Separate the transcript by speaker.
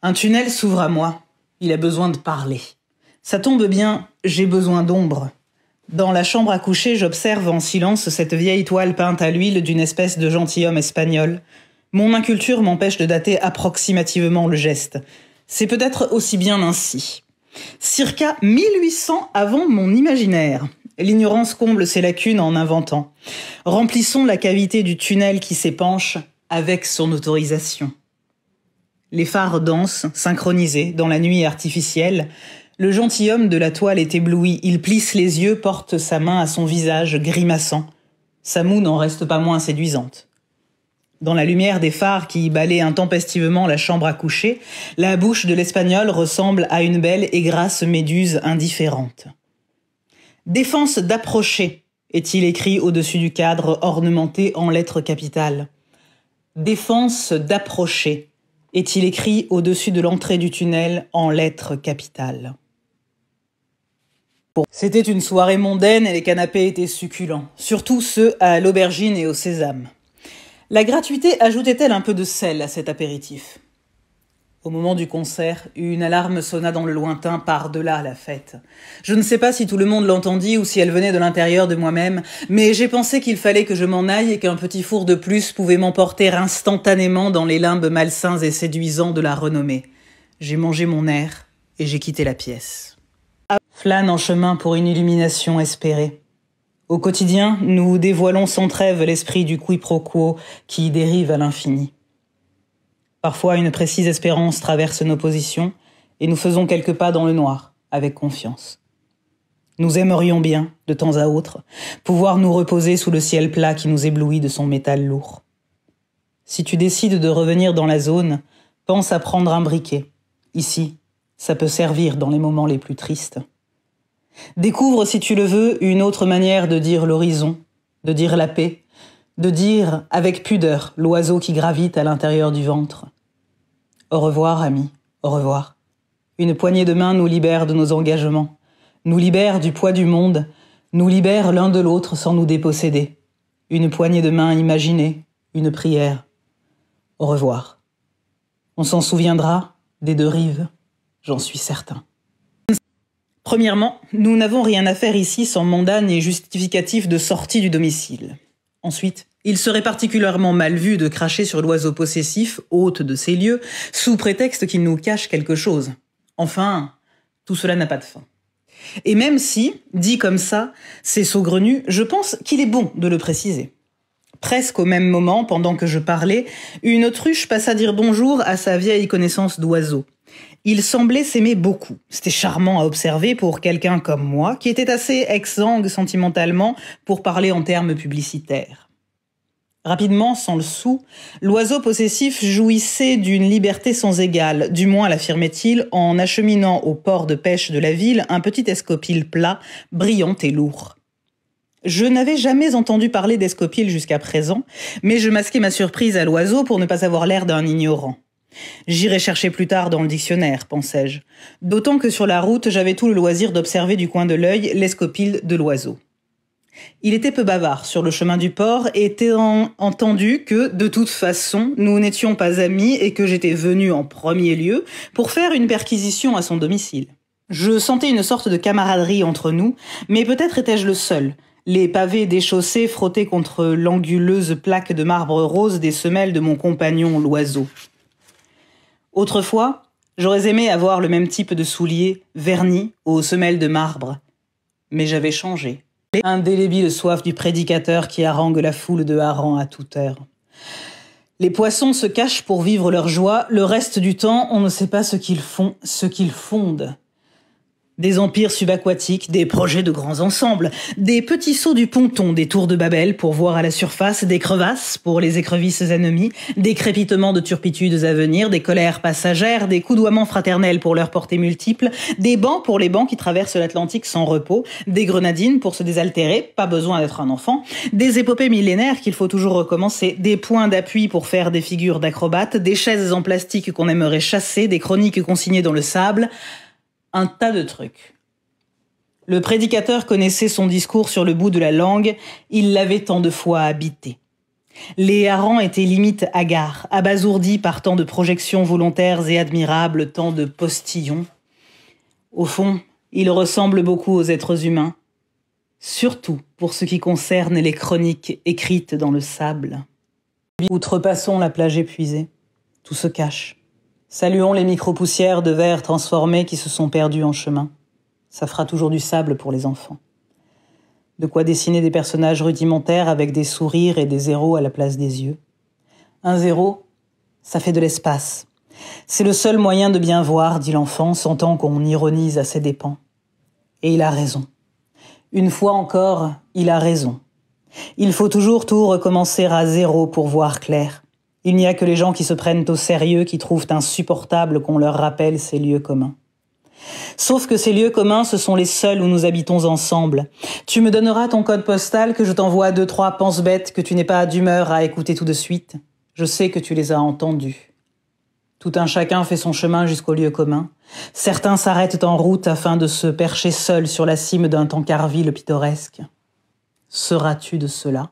Speaker 1: Un tunnel s'ouvre à moi. Il a besoin de parler. Ça tombe bien, j'ai besoin d'ombre. Dans la chambre à coucher, j'observe en silence cette vieille toile peinte à l'huile d'une espèce de gentilhomme espagnol. Mon inculture m'empêche de dater approximativement le geste. C'est peut-être aussi bien ainsi. Circa 1800 avant mon imaginaire. L'ignorance comble ses lacunes en inventant. Remplissons la cavité du tunnel qui s'épanche avec son autorisation. Les phares dansent, synchronisés, dans la nuit artificielle. Le gentilhomme de la toile est ébloui. Il plisse les yeux, porte sa main à son visage, grimaçant. Sa moue n'en reste pas moins séduisante. Dans la lumière des phares qui balaient intempestivement la chambre à coucher, la bouche de l'Espagnol ressemble à une belle et grasse méduse indifférente. « Défense d'approcher » est-il écrit au-dessus du cadre ornementé en lettres capitales. « Défense d'approcher » est-il écrit au-dessus de l'entrée du tunnel en lettres capitales. C'était une soirée mondaine et les canapés étaient succulents, surtout ceux à l'aubergine et au sésame. La gratuité ajoutait-elle un peu de sel à cet apéritif? Au moment du concert, une alarme sonna dans le lointain par-delà la fête. Je ne sais pas si tout le monde l'entendit ou si elle venait de l'intérieur de moi-même, mais j'ai pensé qu'il fallait que je m'en aille et qu'un petit four de plus pouvait m'emporter instantanément dans les limbes malsains et séduisants de la renommée. J'ai mangé mon air et j'ai quitté la pièce. Flâne en chemin pour une illumination espérée. Au quotidien, nous dévoilons sans trêve l'esprit du quiproquo qui dérive à l'infini. Parfois, une précise espérance traverse nos positions et nous faisons quelques pas dans le noir, avec confiance. Nous aimerions bien, de temps à autre, pouvoir nous reposer sous le ciel plat qui nous éblouit de son métal lourd. Si tu décides de revenir dans la zone, pense à prendre un briquet. Ici, ça peut servir dans les moments les plus tristes. Découvre, si tu le veux, une autre manière de dire l'horizon, de dire la paix, de dire, avec pudeur, l'oiseau qui gravite à l'intérieur du ventre. Au revoir, ami, au revoir. Une poignée de main nous libère de nos engagements, nous libère du poids du monde, nous libère l'un de l'autre sans nous déposséder. Une poignée de main imaginée, une prière. Au revoir. On s'en souviendra des deux rives, j'en suis certain. Premièrement, nous n'avons rien à faire ici sans mandat ni justificatif de sortie du domicile. Ensuite, il serait particulièrement mal vu de cracher sur l'oiseau possessif, hôte de ces lieux, sous prétexte qu'il nous cache quelque chose. Enfin, tout cela n'a pas de fin. Et même si, dit comme ça, c'est saugrenu, je pense qu'il est bon de le préciser. Presque au même moment, pendant que je parlais, une autruche passa dire bonjour à sa vieille connaissance d'oiseau. Il semblait s'aimer beaucoup. C'était charmant à observer pour quelqu'un comme moi, qui était assez exsangue sentimentalement pour parler en termes publicitaires. Rapidement, sans le sou, l'oiseau possessif jouissait d'une liberté sans égale, du moins l'affirmait-il, en acheminant au port de pêche de la ville un petit escopile plat, brillant et lourd. Je n'avais jamais entendu parler d'escopile jusqu'à présent, mais je masquais ma surprise à l'oiseau pour ne pas avoir l'air d'un ignorant. J'irai chercher plus tard dans le dictionnaire, pensais-je. D'autant que sur la route, j'avais tout le loisir d'observer du coin de l'œil l'escopile de l'oiseau. Il était peu bavard sur le chemin du port, étant entendu que, de toute façon, nous n'étions pas amis et que j'étais venu en premier lieu pour faire une perquisition à son domicile. Je sentais une sorte de camaraderie entre nous, mais peut-être étais-je le seul. Les pavés des chaussées frottaient contre l'anguleuse plaque de marbre rose des semelles de mon compagnon l'oiseau. Autrefois, j'aurais aimé avoir le même type de souliers vernis aux semelles de marbre. Mais j'avais changé. Indélébile soif du prédicateur qui harangue la foule de harengs à toute heure. Les poissons se cachent pour vivre leur joie, le reste du temps, on ne sait pas ce qu'ils font, ce qu'ils fondent. Des empires subaquatiques, des projets de grands ensembles, des petits sauts du ponton, des tours de Babel pour voir à la surface, des crevasses pour les écrevisses ennemies, des crépitements de turpitudes à venir, des colères passagères, des coudoiements fraternels pour leurs portées multiples, des bancs pour les bancs qui traversent l'Atlantique sans repos, des grenadines pour se désaltérer, pas besoin d'être un enfant, des épopées millénaires qu'il faut toujours recommencer, des points d'appui pour faire des figures d'acrobates, des chaises en plastique qu'on aimerait chasser, des chroniques consignées dans le sable... Un tas de trucs. Le prédicateur connaissait son discours sur le bout de la langue, il l'avait tant de fois habité. Les harengs étaient limite hagards, abasourdis par tant de projections volontaires et admirables, tant de postillons. Au fond, ils ressemblent beaucoup aux êtres humains, surtout pour ce qui concerne les chroniques écrites dans le sable. Outrepassons la plage épuisée. Tout se cache. Saluons les micro-poussières de verre transformées qui se sont perdues en chemin. Ça fera toujours du sable pour les enfants. De quoi dessiner des personnages rudimentaires avec des sourires et des zéros à la place des yeux. Un zéro, ça fait de l'espace. C'est le seul moyen de bien voir, dit l'enfant, sentant qu'on ironise à ses dépens. Et il a raison. Une fois encore, il a raison. Il faut toujours tout recommencer à zéro pour voir clair. Il n'y a que les gens qui se prennent au sérieux qui trouvent insupportable qu'on leur rappelle ces lieux communs. Sauf que ces lieux communs, ce sont les seuls où nous habitons ensemble. Tu me donneras ton code postal que je t'envoie 2-3 pense-bêtes que tu n'es pas d'humeur à écouter tout de suite. Je sais que tu les as entendus. Tout un chacun fait son chemin jusqu'au lieu commun. Certains s'arrêtent en route afin de se percher seuls sur la cime d'un Tancarville pittoresque. Seras-tu de cela ?